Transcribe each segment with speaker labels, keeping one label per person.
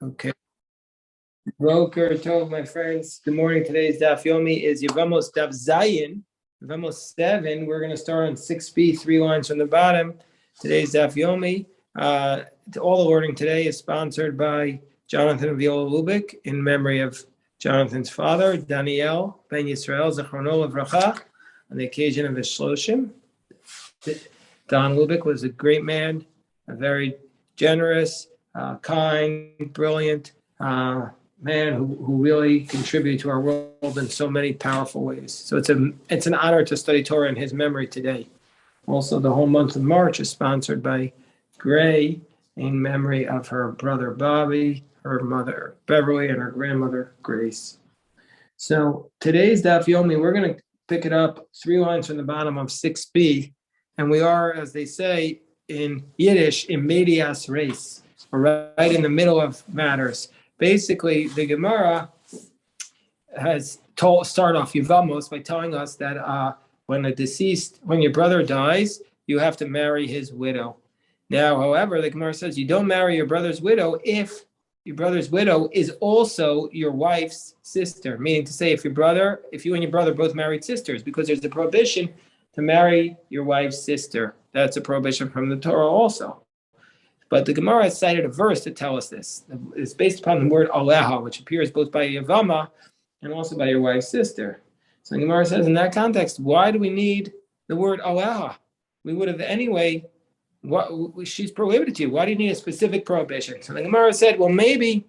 Speaker 1: Okay. Boker Tov, my friends. Good morning. Today's Daf Yomi is Yevamos Daf Zayin. Yevamos 7. We're going to start on 6b, 3 lines from the bottom. Today's Daf Yomi. All the wording today is sponsored by Jonathan of Viola Lubick in memory of Jonathan's father, Daniel Ben Yisrael Zechrono Levracha, on the occasion of his Shloshim. Don Lubick was a great man, a very generous, kind, brilliant man who really contributed to our world in so many powerful ways. So it's an honor to study Torah in his memory today. Also, the whole month of March is sponsored by Gray in memory of her brother Bobby, her mother Beverly, and her grandmother Grace. So today's Daf Yomi, we're going to pick it up 3 lines from the bottom of 6b, and we are, as they say in Yiddish, in medias res, right in the middle of matters. Basically, the Gemara has start off Yevamos by telling us that when your brother dies, you have to marry his widow. Now, however, the Gemara says you don't marry your brother's widow if your brother's widow is also your wife's sister. Meaning to say, if you and your brother both married sisters, because there's a prohibition to marry your wife's sister. That's a prohibition from the Torah also. But the Gemara has cited a verse to tell us this. It's based upon the word aleha, which appears both by Yevama and also by your wife's sister. So the Gemara says, in that context, why do we need the word aleha? We would have anyway, she's prohibited to you. Why do you need a specific prohibition? So the Gemara said, well, maybe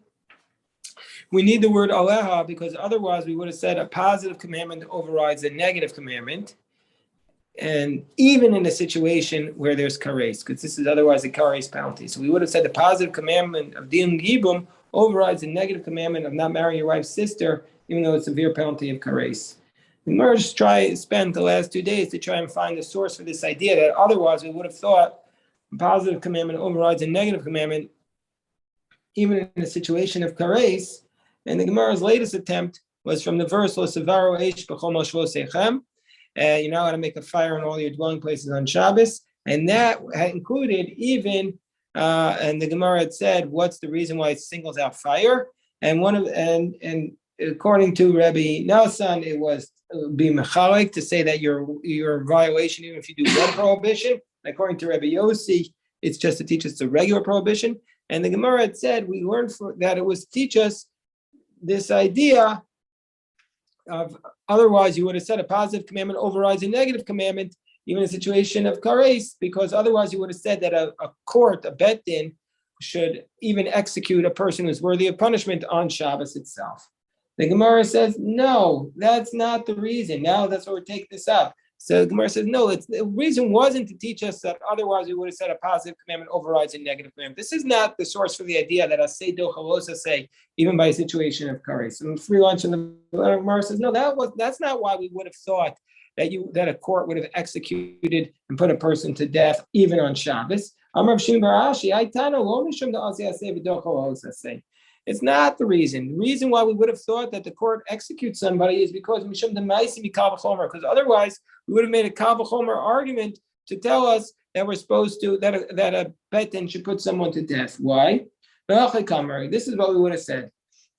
Speaker 1: we need the word aleha because otherwise we would have said a positive commandment overrides a negative commandment. And even in a situation where there's kares, because this is otherwise a kares penalty. So we would have said the positive commandment of din gibum overrides the negative commandment of not marrying your wife's sister, even though it's a severe penalty of kares. The Gemara just spent the last 2 days to try and find the source for this idea that otherwise we would have thought a positive commandment overrides a negative commandment, even in a situation of kares. And the Gemara's latest attempt was from the verse Lo Sevaro Eish B'chol Moshvo Seichem. You're not going to make a fire in all your dwelling places on Shabbos, and that included even, and the Gemara had said, what's the reason why it singles out fire? And according to Rabbi Nelson, it was be mechalik to say that you're in violation even if you do one prohibition. And according to Rabbi Yossi, it's just to teach us the regular prohibition. And the Gemara had said we learned that it was to teach us this idea of otherwise you would have said a positive commandment overrides a negative commandment, even in a situation of kares, because otherwise you would have said that a court, a bet din, should even execute a person who's worthy of punishment on Shabbos itself. The Gemara says, no, that's not the reason. Now that's why we're taking this up. So the Gemara says, no, the reason wasn't to teach us that otherwise we would have said a positive commandment overrides a negative commandment. This is not the source for the idea that asay do chalosa say, even by a situation of kares. And 3 lines from the Gemara says, no, that's not why we would have thought that a court would have executed and put a person to death even on Shabbos. It's not the reason. The reason why we would have thought that the court executes somebody is because because otherwise we would have made a kal v'chomer argument to tell us that we're supposed to that a bet din should put someone to death. Why? This is what we would have said.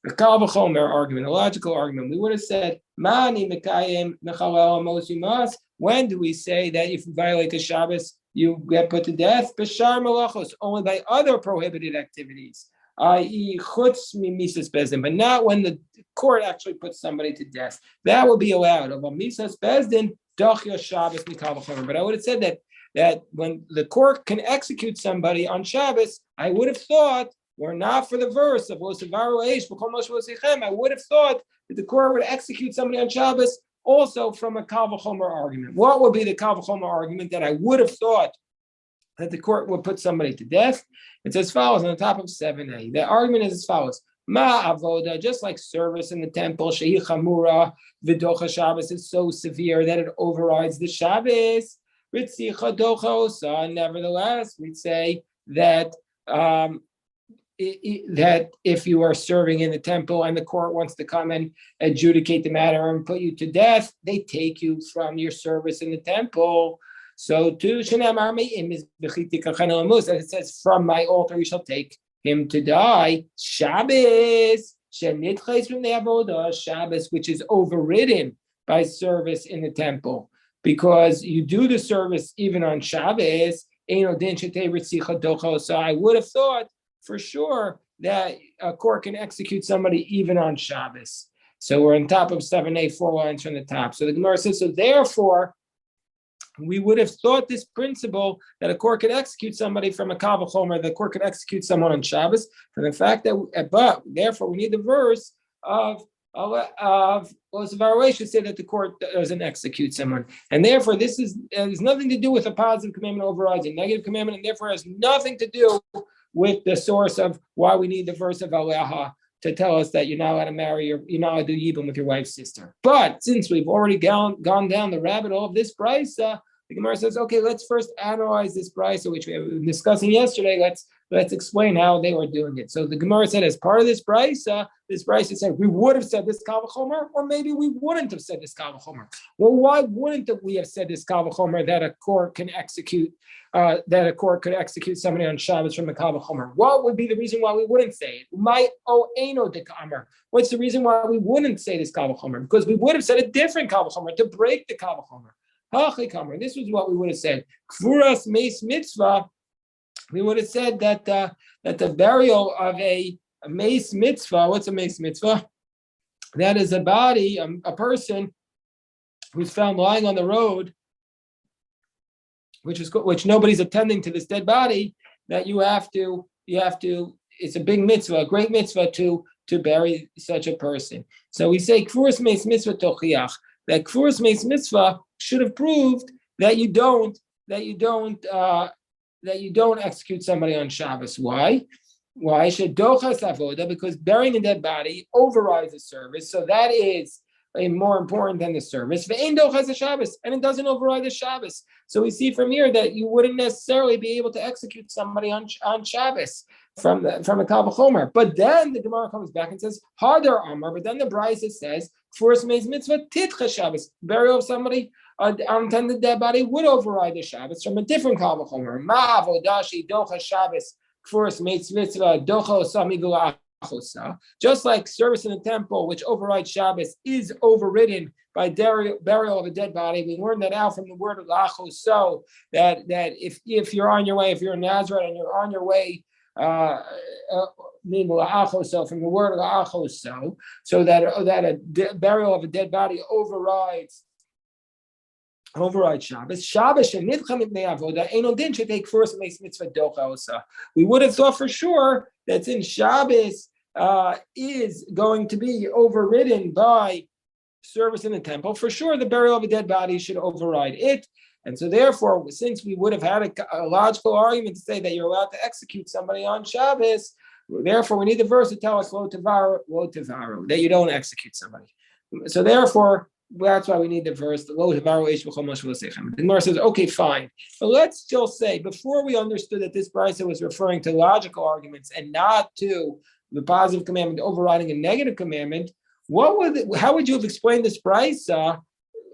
Speaker 1: A kal v'chomer argument, a logical argument. We would have said, Mani mekayim mechalel amos yumas. When do we say that if you violate the Shabbos you get put to death? B'shar malachos, only by other prohibited activities. I.e., chutz misas bezdin, but not when the court actually puts somebody to death. That will be allowed. Of misas bezdin, dachya Shabbos mikal v'chomer. But I would have said that when the court can execute somebody on Shabbos, I would have thought, or not for the verse of Lo Sevaro Eish B'chol Moshvo Seichem, I would have thought that the court would execute somebody on Shabbos also from a kal v'chomer argument. What would be the kal v'chomer argument that I would have thought that the court would put somebody to death? It's as follows on the top of 7a. The argument is as follows. Ma avoda, just like service in the temple, shehi chamura, v'docha Shabbos is so severe that it overrides the Shabbos. Ritzicha docha osa. Nevertheless, we'd say that that if you are serving in the temple and the court wants to come and adjudicate the matter and put you to death, they take you from your service in the temple. So too, it says, from my altar you shall take him to die, Shabbos, Shabbos, which is overridden by service in the temple, because you do the service even on Shabbos. So I would have thought for sure that a court can execute somebody even on Shabbos. So we're on top of 7a, 4 lines from the top. So the Gemara says, so therefore, we would have thought this principle that a court could execute somebody from a Kal V'chomer, the court could execute someone on Shabbos, from the fact that, but therefore we need the verse of should say that the court doesn't execute someone, and therefore this has nothing to do with a positive commandment overrides a negative commandment, and therefore has nothing to do with the source of why we need the verse of Aleha to tell us that you're not allowed to marry you're not allowed to do yibum with your wife's sister. But since we've already gone down the rabbit hole of this brisa, the Gemara says, okay, let's first analyze this brisa, which we were discussing yesterday. Let's explain how they were doing it. So the Gemara said, as part of this brisa said we would have said this Kal V'chomer, or maybe we wouldn't have said this Kal V'chomer. Well, why wouldn't we have said this Kal V'chomer that a court can execute could execute somebody on Shabbos from a Kal V'chomer? What would be the reason why we wouldn't say it? What's the reason why we wouldn't say this Kal V'chomer? Because we would have said a different Kal V'chomer to break the Kal V'chomer. This was what we would have said. Kfuras meis mitzvah. We would have said that the burial of a meis mitzvah. What's a meis mitzvah? That is a body, a person who's found lying on the road, which nobody's attending to this dead body. That you have to. It's a big mitzvah, a great mitzvah to bury such a person. So we say kfuras meis mitzvah tochiach. That kfuras meis mitzvah should have proved that you don't execute somebody on Shabbos. Why? Shedochas avoda, because burying a dead body overrides the service, so that is more important than the service. Ve'ein dochas Shabbos, and it doesn't override the Shabbos. So we see from here that you wouldn't necessarily be able to execute somebody on Shabbos from a Kal V'chomer. But then the Gemara comes back and says Hadar Amar. But then the Brisa says first meis mitzvah titcha Shabbos, burial of somebody untended dead body would override the Shabbos from a different Kal V'chomer. Ma avodashi docha Shabbos first meis mitzvah docha osami. Just like service in the temple, which overrides Shabbos, is overridden by burial of a dead body. We learned that out from the word lachos, so that if you're on your way, if you're a Nazarite and you're on your way, so from the word lachos, so that a burial of a dead body overrides Shabbos. Shabbos and nidcham ibnei avoda eno din should take first makes mitzvah docha osa. We would have thought for sure that since Shabbos is going to be overridden by service in the temple, for sure the burial of a dead body should override it. And so therefore, since we would have had a logical argument to say that you're allowed to execute somebody on Shabbos, therefore we need the verse to tell us lo tevaru, that you don't execute somebody. So therefore, that's why we need the verse. The Gemara says, okay, fine. But let's still say, before we understood that this brisa was referring to logical arguments and not to the positive commandment overriding a negative commandment, how would you have explained this brisa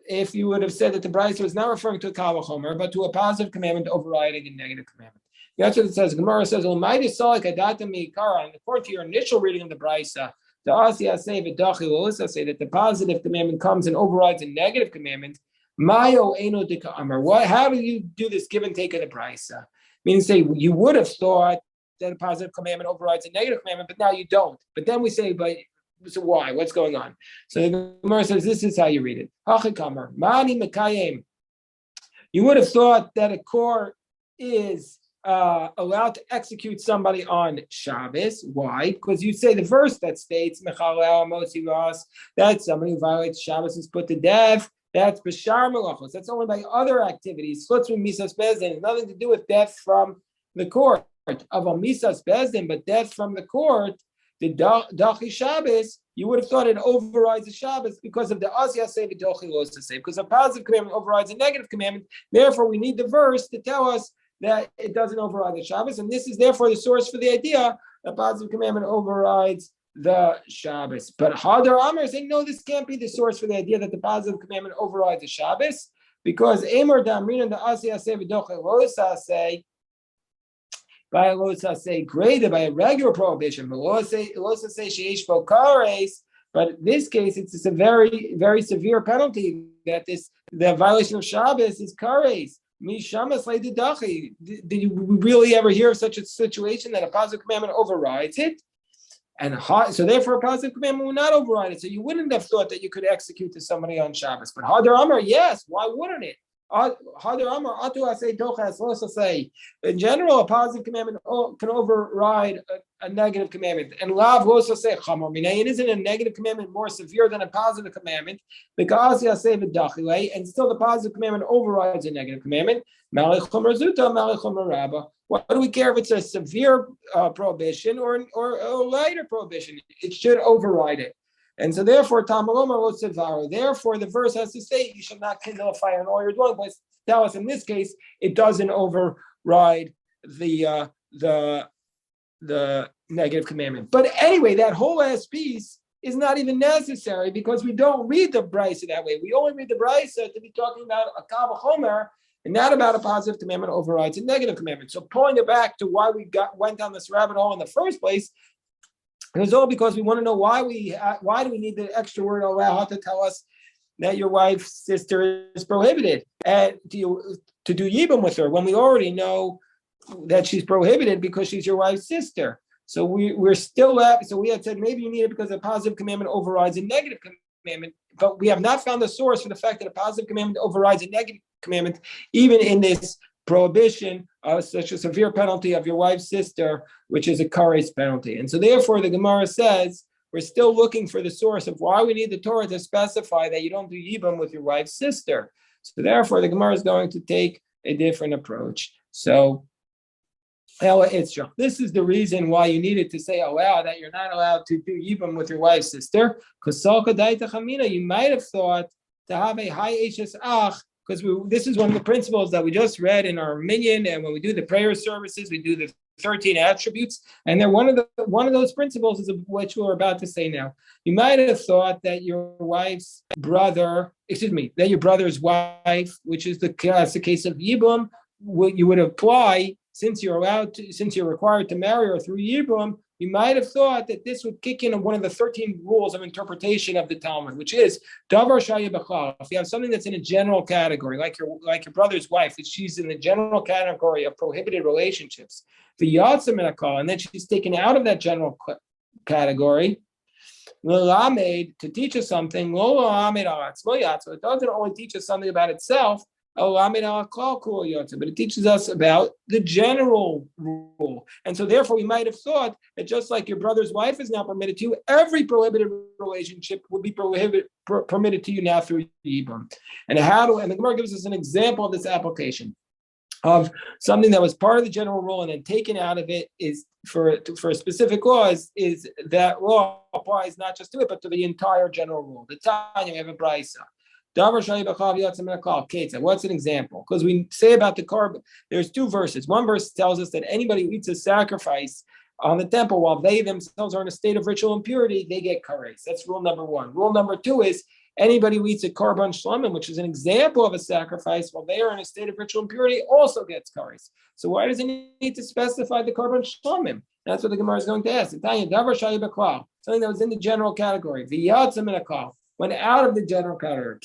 Speaker 1: if you would have said that the brisa was not referring to a Kal V'chomer, but to a positive commandment overriding a negative commandment? That's what it says. Gemara says, and according to your initial reading of the brisa, the Asya say will also say that the positive commandment comes and overrides a negative commandment. Mayo eno dika amar. How do you do this give and take of the brisa? Meaning, say you would have thought that a positive commandment overrides a negative commandment, but now you don't. But then we say, so why? What's going on? So the Gemara says this is how you read it. Hachikamar mani mekayem. You would have thought that a court is allowed to execute somebody on Shabbos. Why? Because you say the verse that states Mechalel Mosivas, that somebody who violates Shabbos is put to death. That's Bashar Melachos. That's only by other activities. Chutz from Misas Bezdin. It's nothing to do with death from the court. Of a Misas Bezdin, but death from the court, the Dachi Shabbos, you would have thought it overrides the Shabbos because of the Asya say the Dachi Los to say, because a positive commandment overrides a negative commandment. Therefore, we need the verse to tell us that it doesn't override the Shabbos, and this is therefore the source for the idea that positive commandment overrides the Shabbos. But Hadar Amar is saying, no, this can't be the source for the idea that the positive commandment overrides the Shabbos, because Amar Damrin and the Asya say v'doche losa say by a losa say graded by a regular prohibition, but losa say sheish bo kares. But in this case, it's a very, very severe penalty that the violation of Shabbos is kares. Did you really ever hear of such a situation that a positive commandment overrides it? And so therefore a positive commandment will not override it. So you wouldn't have thought that you could execute to somebody on Shabbos. But Hadar Amar, yes, why wouldn't it? Hadar Amar, Atu Asay Tochas, also say, in general, a positive commandment can override a negative commandment. And Lav also say Chamor Minay, it isn't a negative commandment more severe than a positive commandment, because Yasay V'Dachilei, and still the positive commandment overrides a negative commandment. Malichum Razuta, Malichum Rabba. What do we care if it's a severe prohibition or a lighter prohibition? It should override it. And so therefore, therefore, the verse has to say you should not kindle a fire in all your dwelling places. Tell us in this case, it doesn't override the negative commandment. But anyway, that whole last piece is not even necessary because we don't read the brisa that way. We only read the brisa to be talking about a kal v'chomer, and not about a positive commandment overrides a negative commandment. So pulling it back to why we went down this rabbit hole in the first place, it was all because we want to know why do we need the extra word allow to tell us that your wife's sister is prohibited and to do yibum with her when we already know that she's prohibited because she's your wife's sister. So we're still at, so we had said maybe you need it because a positive commandment overrides a negative commandment, but we have not found the source for the fact that a positive commandment overrides a negative commandment, even in this prohibition of such a severe penalty of your wife's sister, which is a kares penalty. And so therefore the Gemara says we're still looking for the source of why we need the Torah to specify that you don't do yibum with your wife's sister. So therefore the Gemara is going to take a different approach. So this is the reason why you needed to say allow that you're not allowed to do yibum with your wife's sister, because you might have thought to have a high hs ach, because this is one of the principles that we just read in our minyan, and when we do the prayer services, we do the 13 attributes, and then one of those principles is what we're about to say now. You might have thought that your brother's wife, which is the case of yibum, you would apply since you're required to marry her through yibum. You might have thought that this would kick in one of the 13 rules of interpretation of the Talmud, which is davar shaya b'chal. If you have something that's in a general category, like your brother's wife, if she's in the general category of prohibited relationships, the yatzim in a call, and then she's taken out of that general category, to teach us something. It doesn't only teach us something about itself, but it teaches us about the general rule. And so therefore we might have thought that just like your brother's wife is now permitted to you, every prohibited relationship would be permitted to you now through yibum. And the Gemara gives us an example of this application of something that was part of the general rule and then taken out of it is for a specific law is that law applies not just to it but to the entire general rule. The Tanya, we have a brisa. What's an example? Because we say about the korban, there's two verses. One verse tells us that anybody who eats a sacrifice on the temple while they themselves are in a state of ritual impurity, they get kares. That's rule number one. Rule number two is anybody who eats a korban shlamim, which is an example of a sacrifice while they are in a state of ritual impurity, also gets kares. So why does it need to specify the korban shlamim? That's what the Gemara is going to ask. Something that was in the general category. Went out of the general category.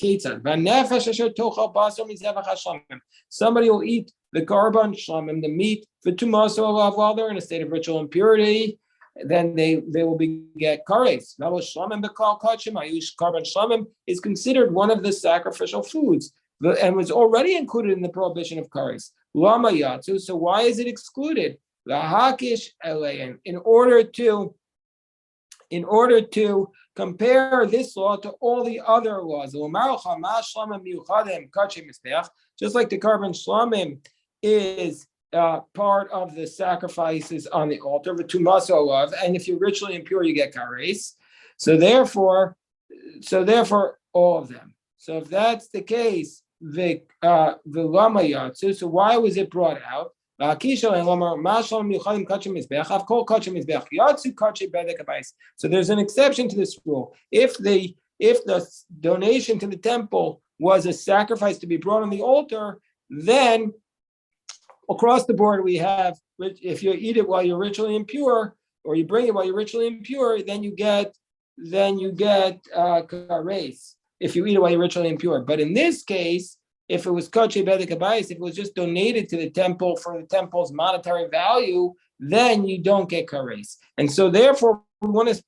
Speaker 1: Somebody will eat the korban shlamim, the meat, while they're in a state of ritual impurity, then they will get kares. Korban shlamim is considered one of the sacrificial foods and was already included in the prohibition of kares. Lama yatsu. So why is it excluded? In order to compare this law to all the other laws. Just like the korban shlamim is part of the sacrifices on the altar, and if you're ritually impure, you get kares. So therefore, all of them. So if that's the case, the lama yatsu. So why was it brought out? So there's an exception to this rule. If the donation to the temple was a sacrifice to be brought on the altar, then across the board, we have, if you eat it while you're ritually impure, or you bring it while you're ritually impure, then you get kares if you eat it while you're ritually impure. But in this case, if it was koche bedek habayis, if it was just donated to the temple for the temple's monetary value, then you don't get kares. And so therefore,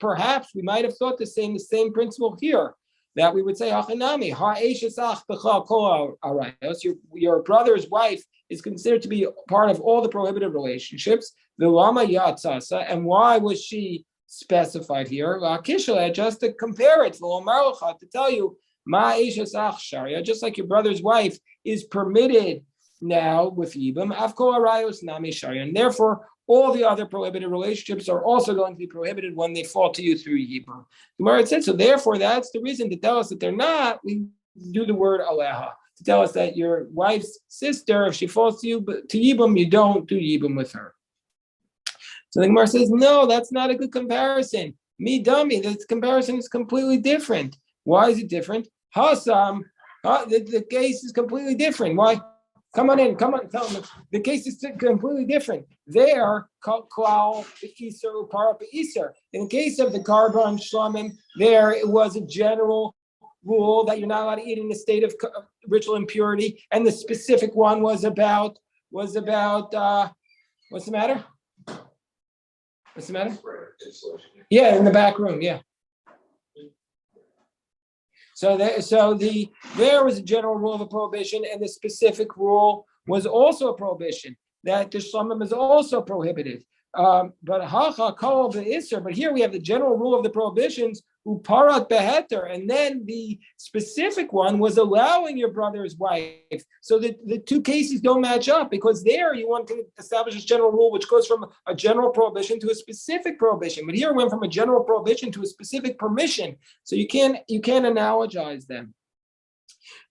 Speaker 1: perhaps we might have thought the same principle here, that we would say, your brother's wife is considered to be part of all the prohibited relationships. And why was she specified here? Just to compare it, to tell you, just like your brother's wife is permitted now with Yibam, and therefore all the other prohibited relationships are also going to be prohibited when they fall to you through Yibam. Gemara said, so therefore that's the reason to tell us that they're not. We do the word aleha to tell us that your wife's sister, if she falls to you to Yibam, you don't do Yibam with her. So the Gemara says, no, that's not a good comparison. Me dummy, this comparison is completely different. Why is it different? Hasam, the case is completely different. Why? Come on, tell me. The case is completely different. There, klal be'iser upara be'iser. In the case of the karban shlamim, there it was a general rule that you're not allowed to eat in a state of ritual impurity, and the specific one was about what's the matter? What's the matter? Yeah, in the back room. Yeah. So there was a general rule of a prohibition, and the specific rule was also a prohibition, that the shlamim is also prohibited. But here we have the general rule of the prohibitions, uparat beheter, and then the specific one was allowing your brother's wife. So the two cases don't match up, because there you want to establish this general rule which goes from a general prohibition to a specific prohibition. But here it went from a general prohibition to a specific permission. So you can't analogize them.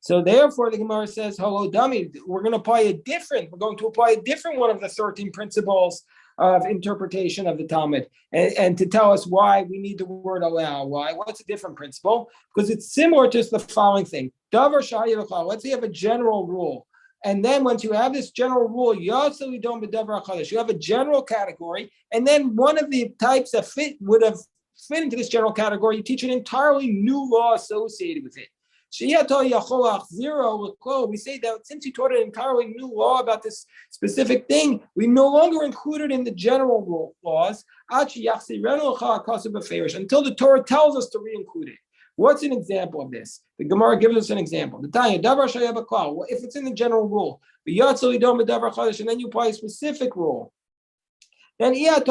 Speaker 1: So therefore, the Gemara says, "Hello, dummy. We're going to apply a different one of the 13 principles of interpretation of the Talmud, and to tell us why we need the word allow. Why? What's a different principle? Because it's similar to the following thing. Davar shayivachal. Let's say you have a general rule, and then once you have this general rule, you have a general category, and then one of the types that would have fit into this general category, you teach an entirely new law associated with it. We say that since you taught an entirely new law about this specific thing, we no longer include it in the general rule laws until the Torah tells us to re-include it. What's an example of this? The Gemara gives us an example. If it's in the general rule, and then you apply a specific rule, then you don't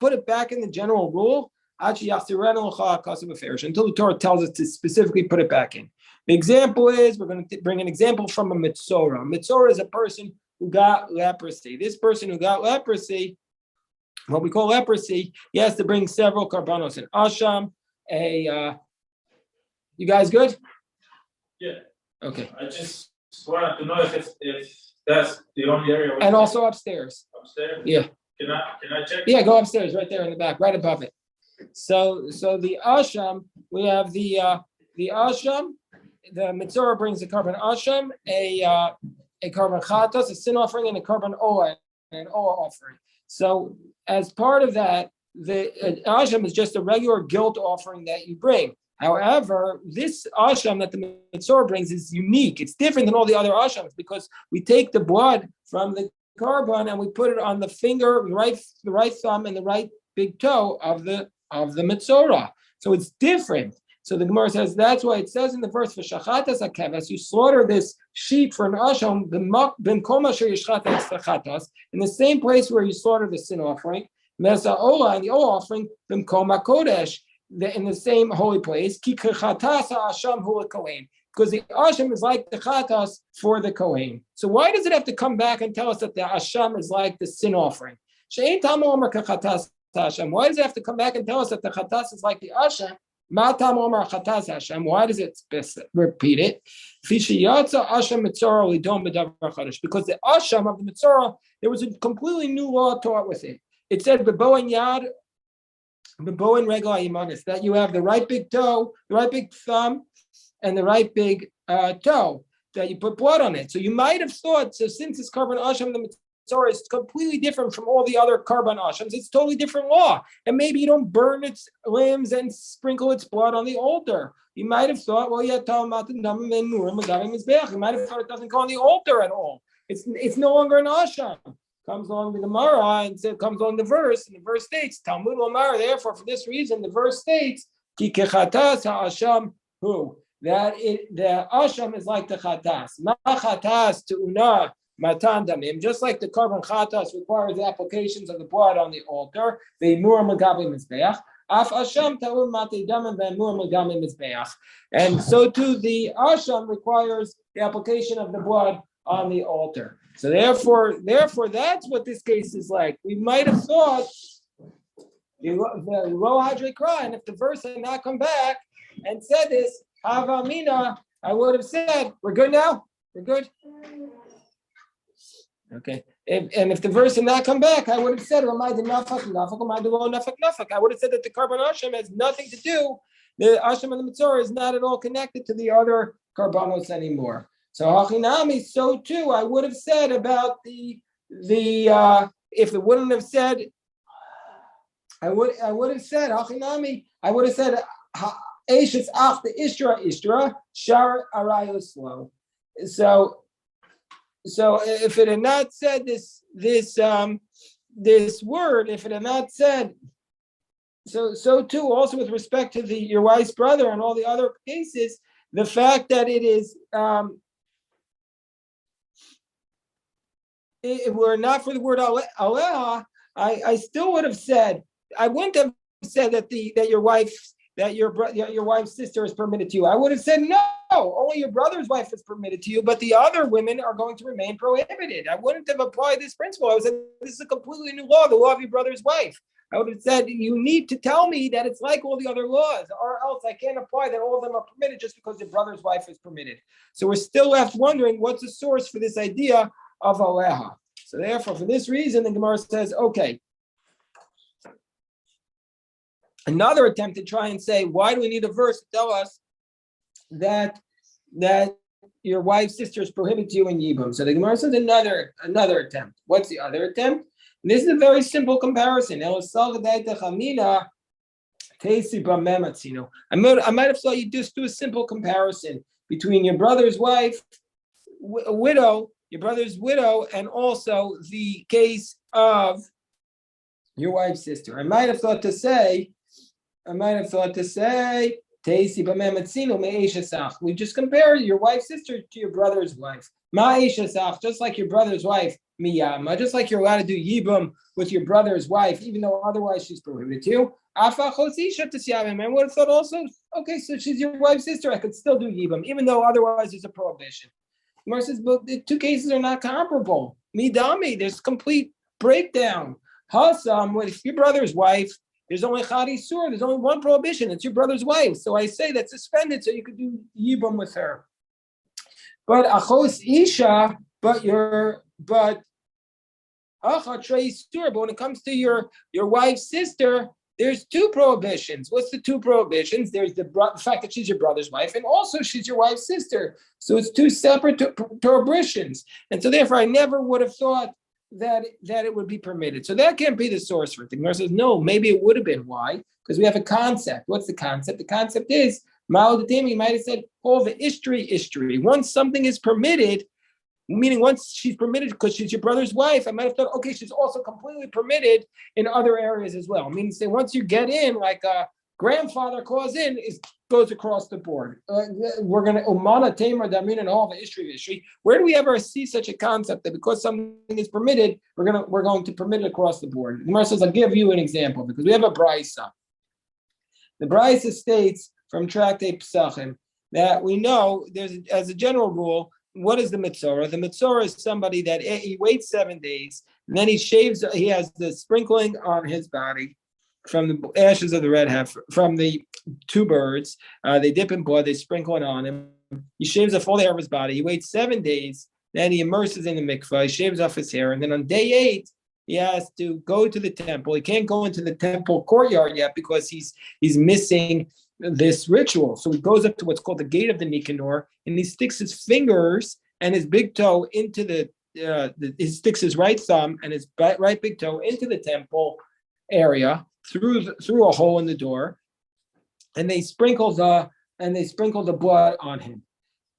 Speaker 1: put it back in the general rule until the Torah tells us to specifically put it back in. The example is, we're going to bring an example from a mitzora. A mitzora is a person who got leprosy. This person who got leprosy, what we call leprosy, he has to bring several karbanos, an asham, you guys good?
Speaker 2: Yeah.
Speaker 1: Okay.
Speaker 2: I just wanted to know if that's the only area.
Speaker 1: And also upstairs.
Speaker 2: Upstairs?
Speaker 1: Yeah.
Speaker 2: Can I check?
Speaker 1: Yeah, go upstairs, right there in the back, right above it. So the asham, we have the asham. The mitzvah brings a carbon asham, a carbon chatos, a sin offering, and a carbon oah, an oah offering. So as part of that, the asham is just a regular guilt offering that you bring. However, this asham that the mitzvah brings is unique. It's different than all the other ashams because we take the blood from the carbon and we put it on the finger, the right thumb, and the right big toe of the mitzvah. So it's different. So the Gemara says that's why it says in the verse, "V'shachatas hakeves," you slaughter this sheep for an asham ben kol masher yishchatas chatas, in the same place where you slaughter the sin offering, mesa ola, and the olah offering ben kol makodesh, in the same holy place. Ki chatas ha'asham hu kohen, because the asham is like the chatas for the kohen. So why does it have to come back and tell us that the asham is like the sin offering? She'ein tamu omer kachatas ha'asham. Why does it have to come back and tell us that the chatas is like the asham? Why does it repeat it? Because the asham of the mitzvah, there was a completely new law taught with it. It said bebo and yad, bebo and regla yimanis, that you have the right big toe, the right big thumb, and the right big toe. that you put blood on it. So you might have thought, so since it's carbon asham, the mitzvah is completely different from all the other carbon ashams. It's totally different law. And maybe you don't burn its limbs and sprinkle its blood on the altar. You might have thought, well, yeah, you might have thought it doesn't go on the altar at all. It's no longer an asham. Comes along the Gemara and comes along the verse, and the verse states, Talmud Lomar, therefore, for this reason, the verse states, Ki kechatas ha'asham hu. That the asham is like the chatas. Ma chatas tu'una matan damim. Just like the carbon chatas requires the applications of the blood on the altar, the mur magabi mizbeach. Af asham ta'un mati damim ve'mur magabi mizbeach. And so too, the asham requires the application of the blood on the altar. So therefore, that's what this case is like. We might have thought the low hydrate cry, and if the verse had not come back and said this, Hava Mina, I would have said, we're good now? We're good? Okay. If the verse had not come back, I would have said, I would have said that the carbon asham has nothing to do, the asham and the mitzvah is not at all connected to the other carbonos anymore. So hachinami, so too, I would have said about the if it wouldn't have said, I would have said hachinami, I would have said Eishes ach the istra shar arayoslo. So if it had not said this word, if it had not said so too, also with respect to your wife's brother and all the other cases, the fact that it is if it were not for the word aleha, I still would have said, I wouldn't have said that your wife's sister is permitted to you. I would have said no, only your brother's wife is permitted to you, but the other women are going to remain prohibited. I wouldn't have applied this principle. I would have said this is a completely new law, the law of your brother's wife. I would have said you need to tell me that it's like all the other laws, or else I can't apply that all of them are permitted just because your brother's wife is permitted. So we're still left wondering what's the source for this idea of aleha. So therefore, for this reason, the Gemara says, okay. Another attempt to try and say, why do we need a verse to tell us that your wife's sister is prohibited to you in Yibum? So the Gemara says another attempt. What's the other attempt? And this is a very simple comparison. I might have thought you just do a simple comparison between your brother's wife, your brother's widow, and also the case of your wife's sister. I might have thought to say, we just compare your wife's sister to your brother's wife. Just like your brother's wife, just like you're allowed to do yibum with your brother's wife, even though otherwise she's prohibited to you. I would have thought also, okay, so she's your wife's sister, I could still do yibum, even though otherwise there's a prohibition. Gemara says, but the two cases are not comparable. Midami, there's complete breakdown. Hasam, if your brother's wife, there's only chari sur, there's only one prohibition, it's your brother's wife. So I say that's suspended, so you could do yibum with her. But achos isha, but acha trei sur, but when it comes to your wife's sister, there's two prohibitions. What's the two prohibitions? There's the fact that she's your brother's wife, and also she's your wife's sister. So it's two separate prohibitions. And so therefore, I never would have thought that it would be permitted. So that can't be the source for it. The Gemara says, no, maybe it would have been. Why? Because we have a concept. What's the concept? The concept is, you might have said, the ishtri. Once something is permitted, meaning once she's permitted because she's your brother's wife, I might have thought, okay, she's also completely permitted in other areas as well. Meaning, say, once you get in, like a grandfather calls in, goes across the board. We're going to umana tamer damin and all the ishri. Where do we ever see such a concept that because something is permitted, we're going to permit it across the board? The Gemara says, I'll give you an example because we have a brisa. The brisa states from Tractate Pesachim that we know there's, as a general rule, what is the mitzvah? The mitzvah is somebody that he waits 7 days, and then he shaves, he has the sprinkling on his body from the ashes of the red heifer, from the two birds. They dip in blood, they sprinkle it on him. He shaves off all the hair of his body. He waits 7 days, then he immerses in the mikvah, he shaves off his hair, and then on day 8, he has to go to the temple. He can't go into the temple courtyard yet because he's missing this ritual. So he goes up to what's called the gate of the Nicanor, and he sticks his fingers and his big toe into he sticks his right thumb and his right big toe into the temple area through a hole in the door, and they sprinkle the blood on him.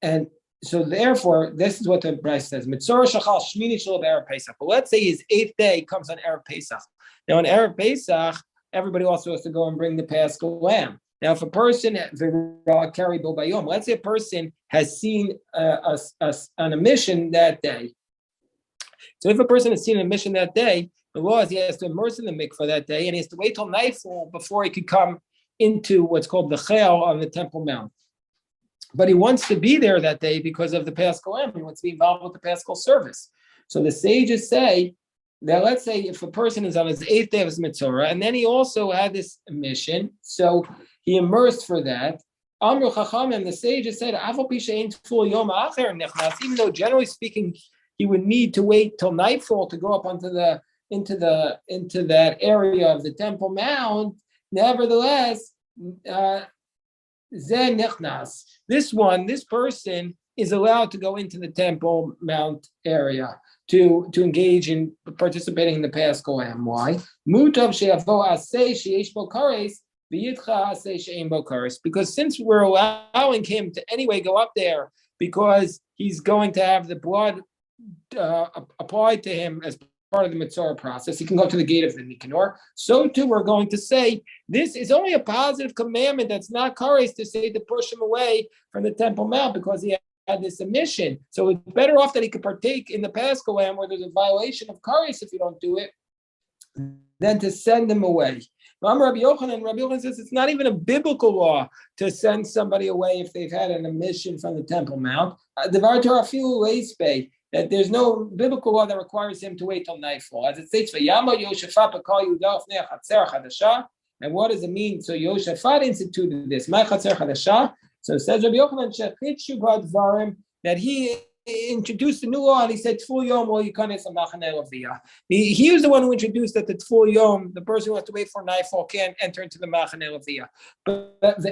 Speaker 1: And so therefore, this is what the Bryce says. Mitzorah shachal shmini shelo b'erev Pesach. But let's say his 8th day comes on Erev Pesach. Now on Erev Pesach, everybody also has to go and bring the Paschal lamb. Now, if a person carry bayom, let's say a person has seen an emission that day. So if a person has seen an emission that day, the law is he has to immerse in the mikvah that day, and he has to wait till nightfall before he could come into what's called the chel on the Temple Mount. But he wants to be there that day because of the Paschal lamb. He wants to be involved with the Paschal service. So the sages say that, let's say if a person is on his 8th day of his mitzvah, and then he also had this mission, so he immersed for that. Amru Chachamim, the sages said, even though generally speaking, he would need to wait till nightfall to go up into that area of the Temple Mount. Nevertheless, this person is allowed to go into the Temple Mount area to engage in participating in the Paschal lamb. Why? Because since we're allowing him to anyway go up there because he's going to have the blood applied to him as part of the Mitzvah process, he can go to the gate of the Nicanor. So too, we're going to say this is only a positive commandment that's not kares to say to push him away from the Temple Mount because he had this omission. So it's better off that he could partake in the Paschal lamb where there's a violation of kares if you don't do it, than to send him away. Rabbi Yochanan says it's not even a biblical law to send somebody away if they've had an omission from the Temple Mount. Devar Torah afilu leisbei, that there's no biblical law that requires him to wait till nightfall. As it states, "Vayama Yoshafat b'kol Yehuda ufnei chatzer chadasha." And what does it mean? So Yoshafat instituted this. My chatzer chadasha. So it says Rabbi Yochanan shechitzu b'advarim, that he introduced a new law, and he said Tful Yom lo yikanes amachaneh leviyah. He was the one who introduced that the Tful Yom, the person who has to wait for nightfall, can't enter into the machaneh leviyah.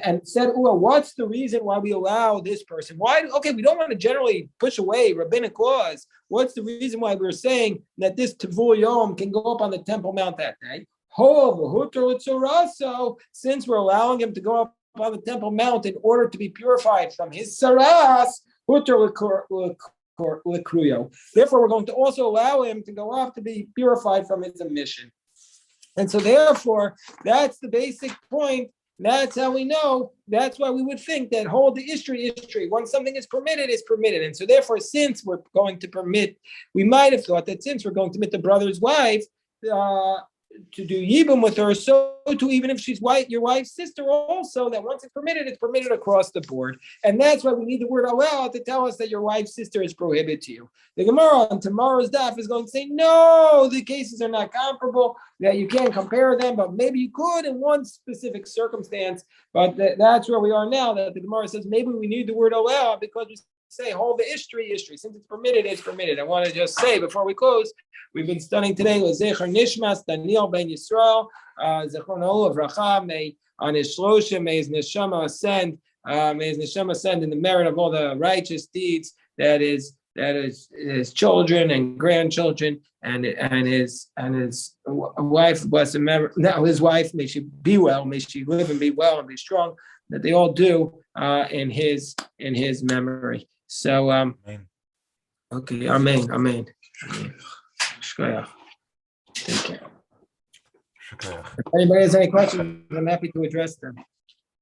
Speaker 1: And said, what's the reason why we allow this person? Why? Okay, we don't want to generally push away rabbinic laws. What's the reason why we're saying that this Tful Yom can go up on the Temple Mount that day? So since we're allowing him to go up on the Temple Mount in order to be purified from his saras, therefore, we're going to also allow him to go off to be purified from his omission. And so therefore, that's the basic point. That's how we know. That's why we would think that hold the history. When something is permitted, it's permitted. And so therefore, since we're going to permit, we might have thought that since we're going to permit the brother's wife to do yibum with her, so too, even if she's your wife's sister also, that once it's permitted across the board. And that's why we need the word allow to tell us that your wife's sister is prohibited to you. The Gemara on tomorrow's daf is going to say, no, the cases are not comparable, that you can't compare them, but maybe you could in one specific circumstance. But that's where we are now, that the Gemara says maybe we need the word allow because we say hold the history. Since it's permitted, it's permitted. I want to just say before we close, we've been studying today Lezecher Nishmas Daniel Ben Yisrael, Zechron of Racha, may on his shlosha, may his neshama ascend, in the merit of all the righteous deeds that is his children and grandchildren and his wife, blessed memory. Now his wife, may she be well, may she live and be well and be strong. That they all do in his memory. So okay, amen. Shkoyach. Take care. If anybody has any questions, I'm happy to address them.